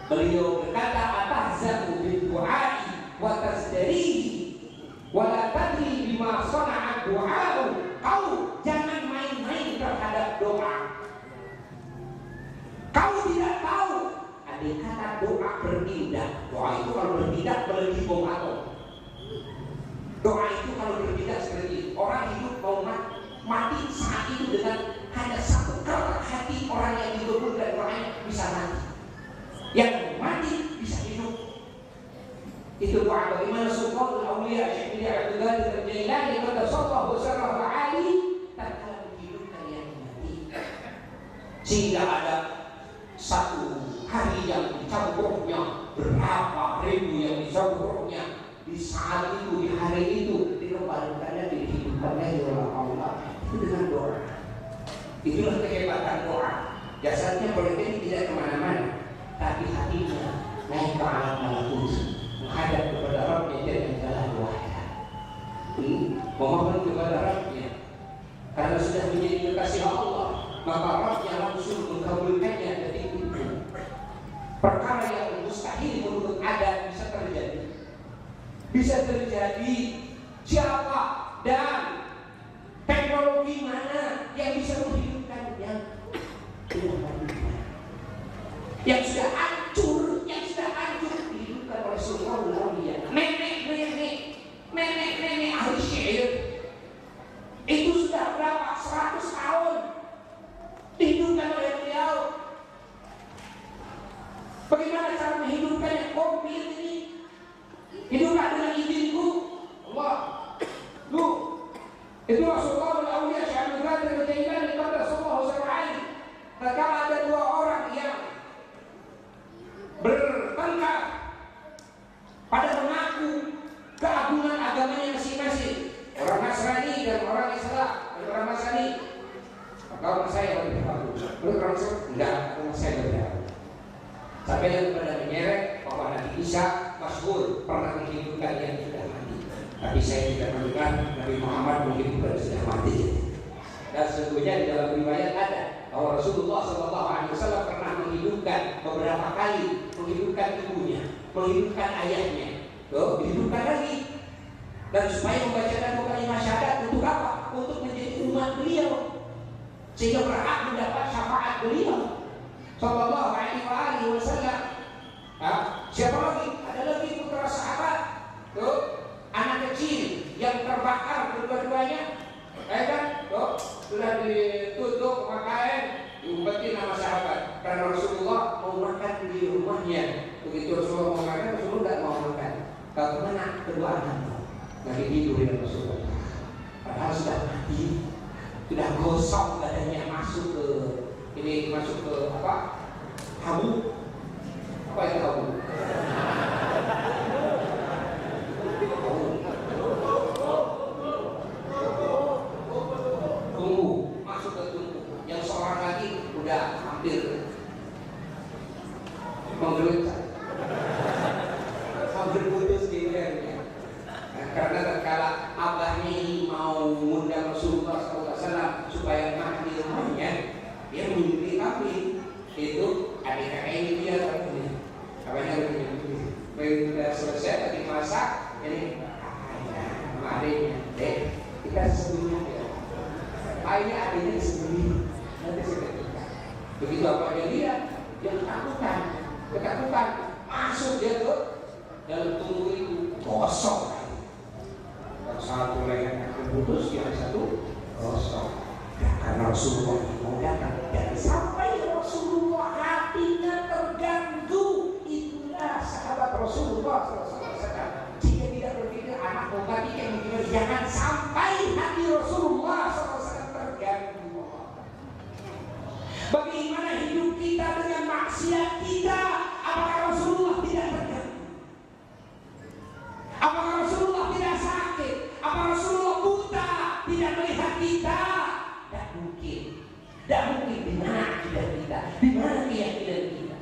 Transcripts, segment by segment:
Beliau berkata, atahzamu bil du'ai wa tazdarihi wa la tadri bima sana'a du'a'u. Kau jangan main-main terhadap doa. Kau tidak tahu. Andai kata doa bertindak, doa itu kalau bertindak melebihi bom atom. Doa itu kalau bertindak seperti orang hidup mau mati saat itu dengan hanya satu kerak hati orang yang dikabulkan doanya bisa mati. Yang mati bisa hidup. Itu doa. Bagaimana Sultanul Auliya Syekh Abdul Qadir Jailani kata sallallahu alaihi tatkala menghidupkan yang mati, sehingga ada satu hari yang dicabut rohnya, berapa ribu yang dicabut rohnya. Di saat itu, di hari itu dikembalikannya, dihidupkannya oleh Allah. Itu dengan doa. Itulah kehebatan doa. Jasadnya boleh jadi tidak kemana-mana, tapi hatinya naik ke alam malakut, menghadap kepada Rabbnya dengan jalan wahda. Memohon kepada Rabbnya, karena sudah menjadi kekasih Allah, maka Rabbnya langsung mengabulkannya. Dari itu perkara yang mustahil menurut adat bisa terjadi. Bisa terjadi. Siapa dan teknologi mana yang bisa menghidupkan yang sudah hancur dihidupkan oleh Sultanul Auliya. Nenek ahli syair itu sudah berapa 100 tahun dihidupkan oleh beliau. Bagaimana cara menghidupkannya? Komil ini hiduplah dengan izinku Allah. Itu Sultanul Auliya Syekh Abdul Qadir Jailani kepada sallallahu alaihi. Maka ada dua orang yang bertengkar pada mengaku keagungan agamanya masing-masing. Orang Nasrani dan orang Islam. Orang Nasrani, kalau saya lebih bagus. Orang Islam enggak, saya lebih bagus. Sampai kepada menyeret bahwa Nabi Isa masyhur pernah menghidupkan yang sudah mati. Tapi saya tidak mendengar Nabi Muhammad menghidupkan yang sudah mati. Dan sesungguhnya di dalam riwayat ada bahwa Rasulullah SAW pernah menghidupkan beberapa kali, menghidupkan ibunya, menghidupkan ayahnya, dihidupkan lagi. Dan supaya membacakan kalimat syahadat untuk apa? Untuk menjadi umat beliau, sehingga berhak mendapat syafaat beliau sallallahu alaihi wasallam. Siapa lagi? Ada lagi putra sahabat, anak kecil yang terbakar kedua-duanya, sudah ditutup pakaian, diumpetin nama sahabat. Karena Rasulullah mau makan di rumahnya. Begitu Rasulullah mau makan, Rasulullah tidak mau makan. Kalau kemana? Kedua anak lagi tidur dengan Rasulullah. Padahal sudah mati, sudah gosong badannya, masuk ke apa? Habu. Apa itu habu? Tunggu, masuk ke tunggu. Yang seorang lagi udah hampir menggeluncang, hampir putus di lehernya. Karena tatkala abahnya ini mau mengundang Rasulullah SAW supaya makan di rumahnya, dia menyuruh kambing. Itu adik-adik ini dia kambingnya. Abahnya begitu sudah selesai tadi masak, ini sama adiknya, kita sembunyi ya. Ini adiknya sembunyi, nanti seketika. Begitu abahnya lihat, dia ketakutan, masuk dia tuh dalam tunggu itu kosong. Yang satu lehernya terputus, yang satu kosong. Karena Rasulullah mau datang dan sampai Rasulullah hatinya terganggu. Itulah sahabat Rasulullah SAW. Jika tidak berpikir anak mau mati, yang berpikir jangan sampai hati Rasulullah SAW terganggu. Bagaimana hidup kita dengan maksiat kita? Apakah Rasulullah tidak terganggu? Apakah Rasulullah tidak sakit? Apakah Rasulullah buta, tidak melihat kita? Tidak mungkin. Di mana akidah kita? Di mana keyakinan kita?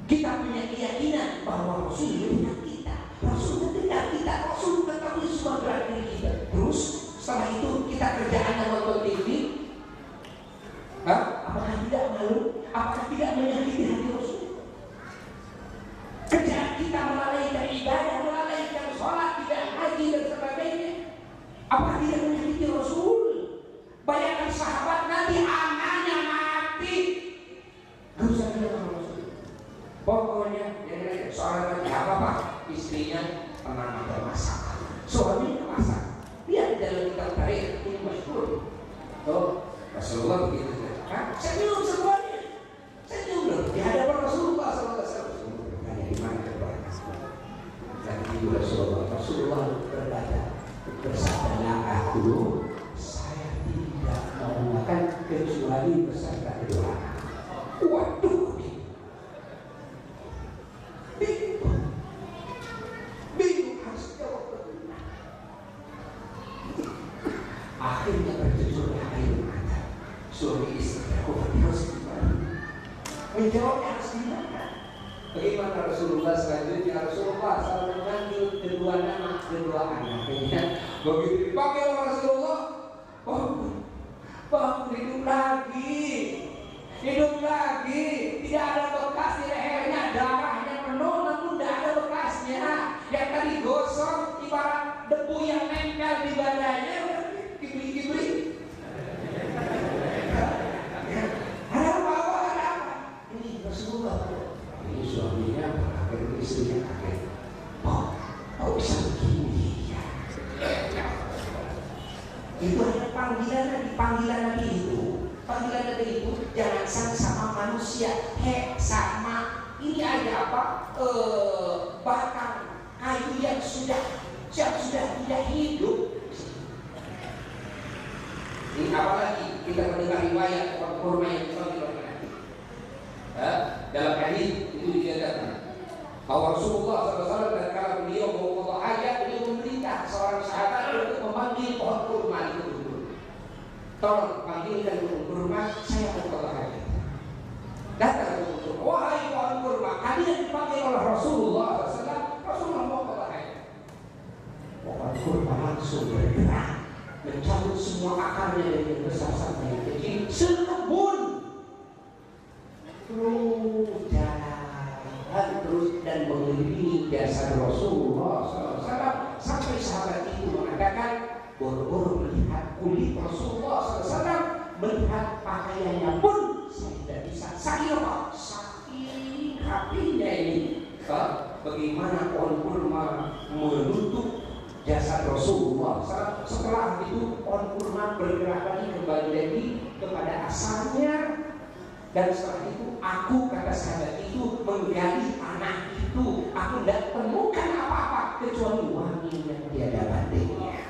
Kita punya keyakinan bahwa Rasul melihat kita, Rasul mendengar kita, Rasul mengetahui semua gerak diri kita. Terus setelah itu kita kerjaannya nonton TV. Apakah tidak malu? Apakah tidak menyakiti hati Rasul? Soalnya apa? Istrinya pernah masak, suaminya masak. Lihat dalam kitab tarikh ini masyhur. Oh, Rasulullah begitu. Senyum semuanya. Senyum loh di hadapan Rasulullah SAW. Tanya di mana keluarga? Dan ibu Rasulullah berkata, bersabdalah aku, saya tidak mau makan kecuali beserta kedua anak. Waduh, bingung harus jawab bagaimana. Akhirnya berjujurlah air mata. Suami istri aku harus gimana? Menjawabnya harus gimana? Bagaimana Rasulullah selanjutnya? Rasulullah selalu memanggil kedua nama kedua anaknya. Begitu dipanggil oleh Rasulullah, bangun hidup lagi, hidup lagi. Tidak ada bekas di lehernya, darahnya penuh, namun tidak ada bekasnya. Yang tadi gosong ibarat debu yang nempel di badannya, kibli-kibli. Ada apa? Ini Rasulullah. Ini suaminya kaget, istrinya kaget. Oh bisa begini ya. Itu hanya panggilan Nabi itu. Panggilan Nabi itu jangan sama manusia. Sama ini aja apa? Batang kayu yang sudah tidak hidup. Ini apalagi kita mendengar riwayat orang kurma yang dipanggil oleh Nabi. Dalam hadis itu dikatakan bahwa Rasulullah SAW dan kala beliau mau hajat, beliau memerintah seorang sahabat untuk memanggil pohon kurma itu dulu. Tolong panggilkan pohon kurma, saya akan qada hajat. Datang pohon kurma, wahai pohon kurma, kalian dipanggil oleh Rasulullah SAW. Rasulullah mau qada hajat. Pohon kurma langsung bergerak, mencabut semua akarnya dari yang besar sampai yang kecil, sekebun. Terus dan mengelilingi jasad Rasulullah SAW sampai sahabat itu mengatakan, boro-boro melihat kulit Rasulullah SAW, melihat pakaiannya pun saya tidak bisa. Saking rapinya ini. Bagaimana pohon kurma menutup jasad Rasulullah SAW. Setelah itu pohon kurma bergerak lagi kembali lagi kepada asalnya. Dan setelah itu aku, kata sahabat itu, menggali tanah itu. Aku tidak temukan apa-apa kecuali wangi yang tiada bandingnya.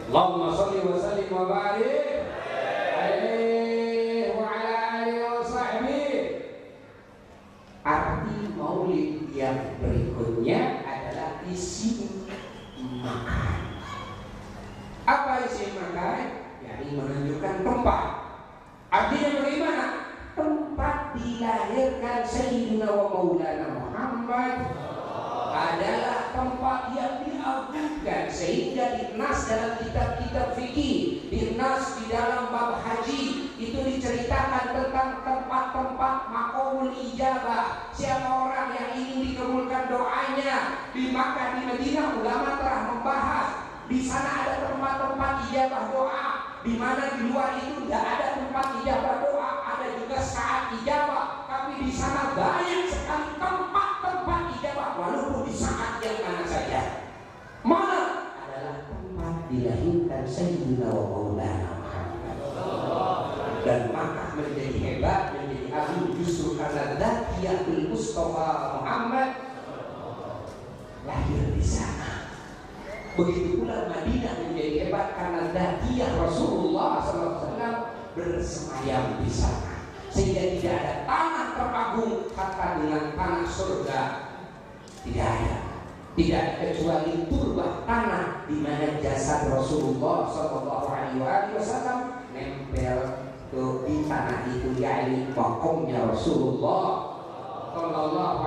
Allahumma sholli wa sallim wa barik alaihi wa ala alihi wa sahbihi. Arti maulid yang berikutnya adalah isi makan. Apa isi makan? Yakni menunjukkan tempat. Artinya bagaimana? Tempat dilahirkan Sayyidina wa Maulana Muhammad adalah tempat yang diagungkan, sehingga dinas dalam kitab-kitab fikih, dinas di dalam bab haji itu diceritakan tentang tempat-tempat maqamul ijabah. Siapa orang yang ingin dikabulkan doanya di Makkah, di Madinah, ulama telah membahas di sana ada tempat-tempat ijabah doa, di mana di luar itu tidak ada tempat ijabah doa, ada juga saat ijabah, tapi di sana banyak sekali tempat-tempat ijabah walaupun di saat yang mana saja. Mana adalah tempat dilahirkan Sayyidina wa Maulana Muhammad. Dan maka menjadi hebat, menjadi agung justru karena Zakiyatul Mustafa Muhammad lahir di sana. Begitu pula Madinah menjadi hebat karena Zakiyah Rasulullah SAW bersemayam di sana, sehingga tidak ada tanah teragung kata dengan tanah surga. Tidak ada kecuali turbah tanah di mana jasad Rasulullah SAW nempel di tanah itu, yakni makomnya Rasulullah SAW.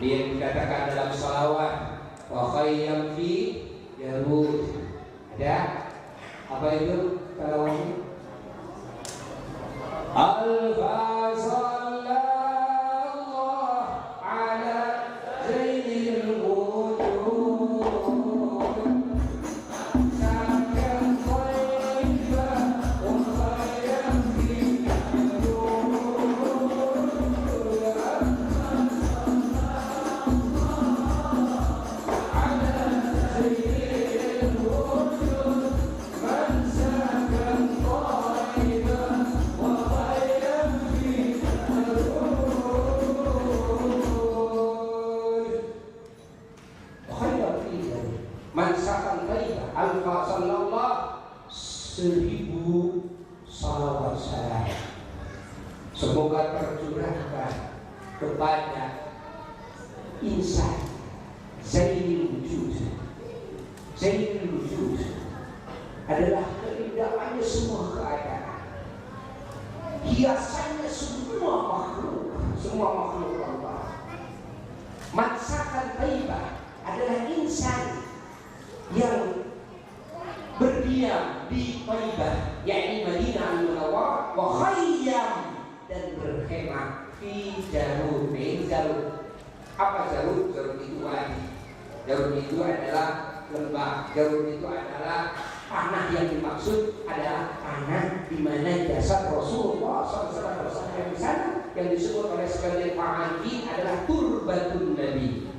Dia dikatakan dalam salawat, wa khayyam fi yarud. Ada apa itu salawatnya? Al-Fasallallah ala zainil wujud sakan khayyam wa khayyam fi yarud semoga tercurahkan kepada insan Zainul Wujud. Zainul Wujud adalah keindahannya semua keadaan, hiasannya semua makhluk Allah. Masakan Taibah adalah insan yang berdiam di Taibah, yakni Madinah Al-Munawwarah, wa khayyam, dan berkhemah fi Jarud. Apa Jarud? Jarud itu wadi. Jarud itu adalah lembah. Jarud itu adalah tanah, yang dimaksud adalah tanah di mana jasad Rasulullah SAW bersandar di sana, yang disebut oleh sebagian pengantin adalah turbatun Nabi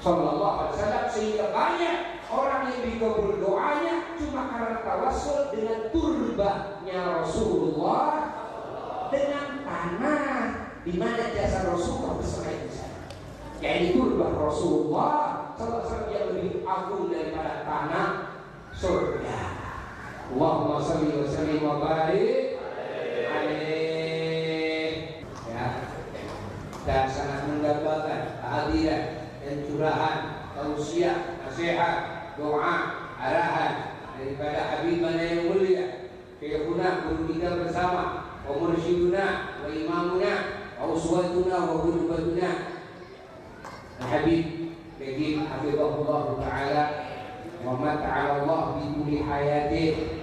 Sallallahu Alaihi Wasallam, sehingga banyak orang yang dikabul doanya cuma karena tawassul dengan turbahnya Rasulullah, dengan tanah di mana jasad Rasulullah bersandar di sana, yaitu turbah Rasulullah Sallallahu Alaihi Wasallam yang lebih agung daripada tanah surga. Allahumma salli wa sallim wa barik alaihi. Ya. Dan sangat mendapatkan kehadiran dan curahan, tausiah, nasihat, doa, arahan daripada habibana yang mulia, Syekhuna, guru kita bersama, wa mursyiduna, wa imamuna, wa uswatuna, wa qudwatuna, Habib Begin hafizahullah ta'ala wa mata'ala Allah bi kulli hayatih.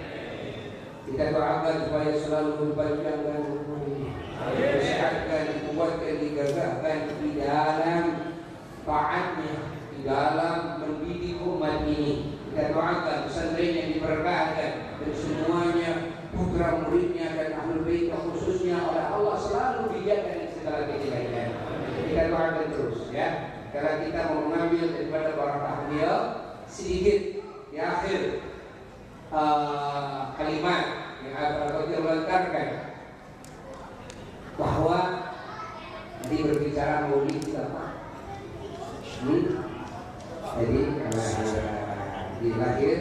Kita doakan supaya selalu berpanjangkan umurnya, disehatkan, dikuatkan, digagahkan di dalam taatnya, di dalam mendidik umat ini. Kita doakan pesantren yang diberkahkan dan semuanya putra muridnya dan ahlul bait khususnya oleh Allah selalu dijaga dari segala kejelekan. Kita doakan terus ya. Karena kita mau mengambil daripada barakah beliau sedikit di akhir kalimat yang akan kita lontarkan, bahwa nanti berbicara maulid ulama. Jadi di lahir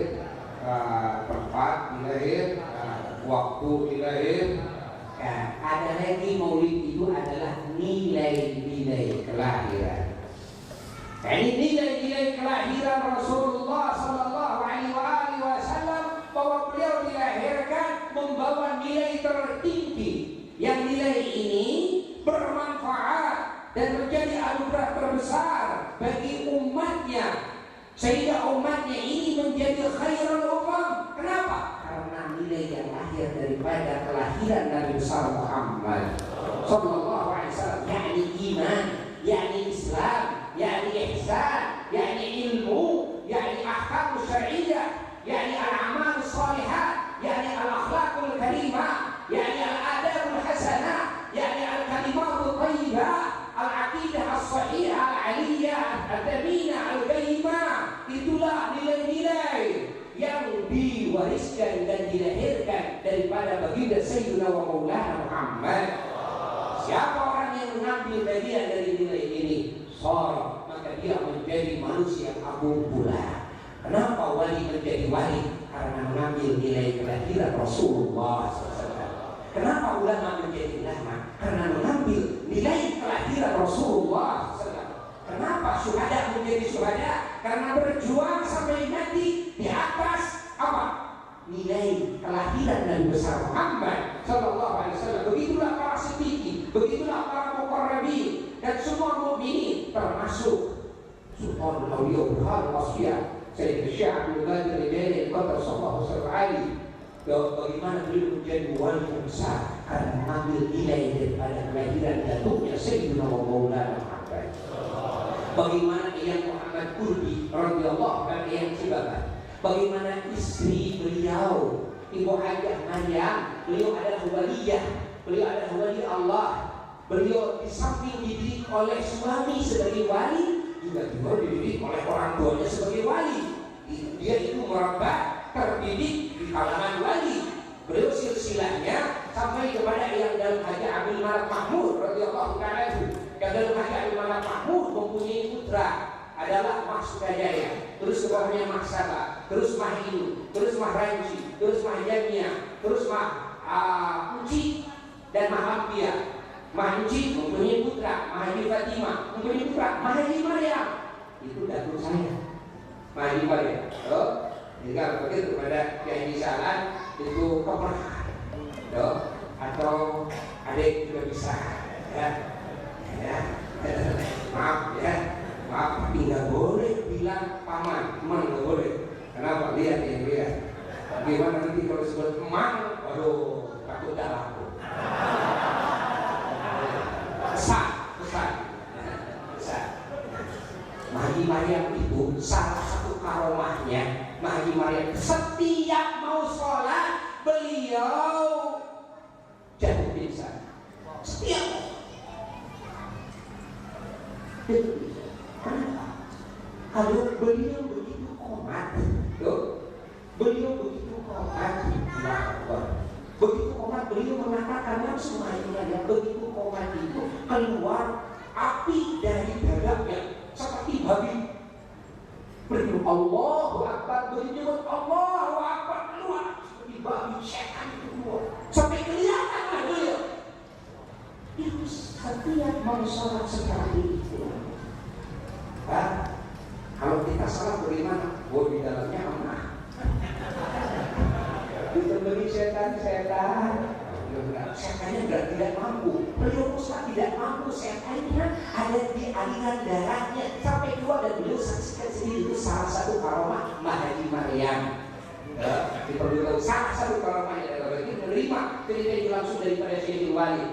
tempat, di lahir waktu, di lahir ada lagi. Maulid itu adalah nilai-nilai kelahiran. Ini nilai-nilai kelahiran Rasulullah Sallallahu Alaihi Wasallam, bahwa beliau dilahirkan membawa nilai tertinggi, yang nilai ini bermanfaat dan menjadi anugerah terbesar bagi umatnya, sehingga umatnya ini menjadi khairul umam. Kenapa? Karena nilai yang lahir daripada kelahiran Nabi besar Muhammad Sallallahu Alaihi Wasallam, yakni iman, yakni Islam, yakni ihsan, yakni ilmu, yakni ahkam syar'iyyah, yakni al-amal salihat, yakni al-akhlaqul karimah, yakni al-adabul hasanah, yakni al-kalimatul thayyibah, al-aqidah as-sahihah, al-aliyah, al-thabinah, al-qayyimah. Itulah nilai-nilai yang diwariskan dan dilahirkan daripada baginda Sayyidina wa Maulana Muhammad. Siapa orang yang mengambil bagian dari nilai ini, maka dia menjadi manusia agung pula. Kenapa wali menjadi wali? Karena mengambil nilai kelahiran Rasulullah SAW. Kenapa ulama menjadi ulama? Karena mengambil nilai kelahiran Rasulullah SAW. Kenapa syuhada menjadi syuhada? Karena berjuang sampai mati di atas apa? Nilai kelahiran Nabi besar Muhammad Sallallahu Alaihi Wasallam. Begitulah para siddiqin, begitulah para muqarrabin dan semua mukminin, termasuk Sultan Auliya Burhan Wasfiyah Sayyid Syekh Abdul Qadir Al-Jilani Sallallahu Alaihi Wasallam. Bagaimana beliau menjadi wali yang besar? Karena mengambil nilai daripada kelahiran datuknya Sayyidina Maulana Muhammad. Bagaimana Eyang Muhammad Kurdi radhiyallahu anhu, Eyang Cibakan, bagaimana istri beliau Ibu Hajah Maryam, beliau adalah waliyah, beliau adalah wali Allah. Beliau di samping dididik oleh suami sebagai wali, juga dididik oleh orang tuanya sebagai wali. Dia itu merambah terdidik di kalangan wali. Beliau silsilahnya sampai kepada yang dalam Haji Abdul Malik Mahmud radhiyallahu ta'ala. Dalam Haji Abdul Malik Mahmud mempunyai putra adalah Mas Sukajaya, terus ke bawahnya Mas Sabah, terus Mah Ilu, terus Mah Ranci, terus Mah Jamia, terus Mah Uci. dan Mahampia. Mahaji mempunyai putra, Mahaji Fatimah mempunyai putra, Mahaji Maryam. Itu datuk saya, Mahaji Maryam. Jika begitu kepada Kiai Salan itu keberkahan, atau adik juga bisa, ya. Maaf ya, maaf tapi nggak boleh bilang paman, emang nggak boleh. Kenapa? Lihat ya, lihat. Bagaimana nanti kalau sebut emang, waduh, takut dah laku. Besar. Mahaji Maryam itu salah satu karomahnya. Mahaji Maryam setiap mau sholat beliau jatuh pingsan. Setiap. Kenapa? Kalau beliau begitu komat, beliau begitu komat, begitu komat beliau mengatakan langsung Mahaji Maryam, begitu komat itu keluar api dari dadanya seperti babi. Beliau Allahu Akbar, beliau Allahu Akbar keluar seperti babi, setan itu keluar sampai kelihatan beliau. Itu setiap mau sholat seperti itu. Kalau kita salah bagaimana? Di dalamnya amanah. Ditembeli setan-setan. Setannya tidak mampu. Beliau Ustaz tidak mampu. Setannya ada di aliran darahnya sampai keluar, dan beliau saksikan sendiri. Itu salah satu karomah Mahaji Maryam. Diperlukan salah satu karomahnya adalah bagi menerima cerita itu langsung daripada Syekh Wali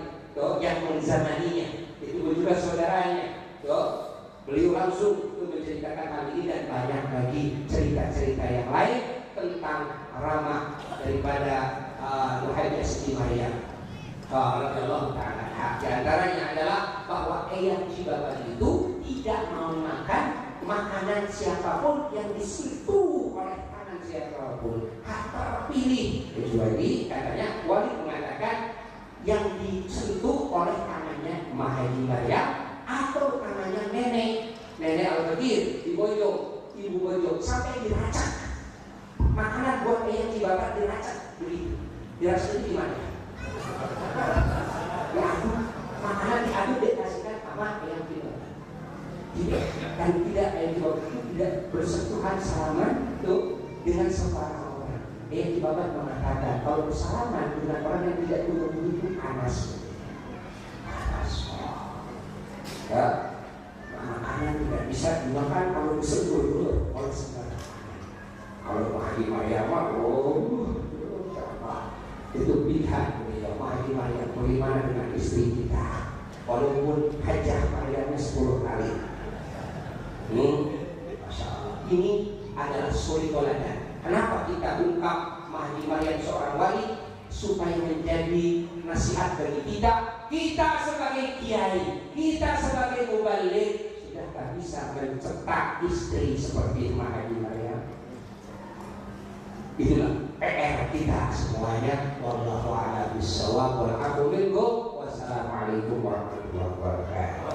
yang menzamaninya. Itu juga saudaranya. Beliau langsung menceritakan hal ini dan banyak lagi cerita-cerita yang lain tentang ramah daripada Hajjah Siti Maryam radhiyallahu ta'ala. Di antaranya adalah bahwa Eyang Cibaban itu tidak mau makan makanan siapapun yang disentuh oleh tangan siapapun, hak terpilih. Kecuali katanya Wali mengatakan yang disentuh oleh tangannya Mahaji Maryam atau tangannya nenek Al-Qadir, Ibu Boyo sampai diracak. Makanan buat Eyang Cibaban diracak begitu. Diracak itu gimana? Diaduk, makanan diaduk dikasihkan sama Eyang Cibaban. Dan tidak, Eyang Cibaban itu tidak bersentuhan salaman tuh dengan sembarang orang. Eyang Cibaban mengatakan kalau bersalaman dengan orang yang tidak turun itu panas. Ya, makanan tidak bisa dimakan kalau disentuh dulu oleh sembarang. Kalau Mahaji Maryam, itu pilihan beliau. Mahaji Maryam, bagaimana dengan istri kita? Walaupun hajah Maryamnya 10 kali. Masya Allah. Ini adalah suri toladan. Kenapa kita ungkap Mahaji Maryam seorang wali? Supaya menjadi nasihat bagi kita. Kita sebagai kiai, kita sebagai mubalik, sudah tak bisa mencetak istri seperti Mahaji Maryam. Itulah PR kita semuanya. Wallahu a'lam bishawab. Wassalamualaikum warahmatullahi wabarakatuh.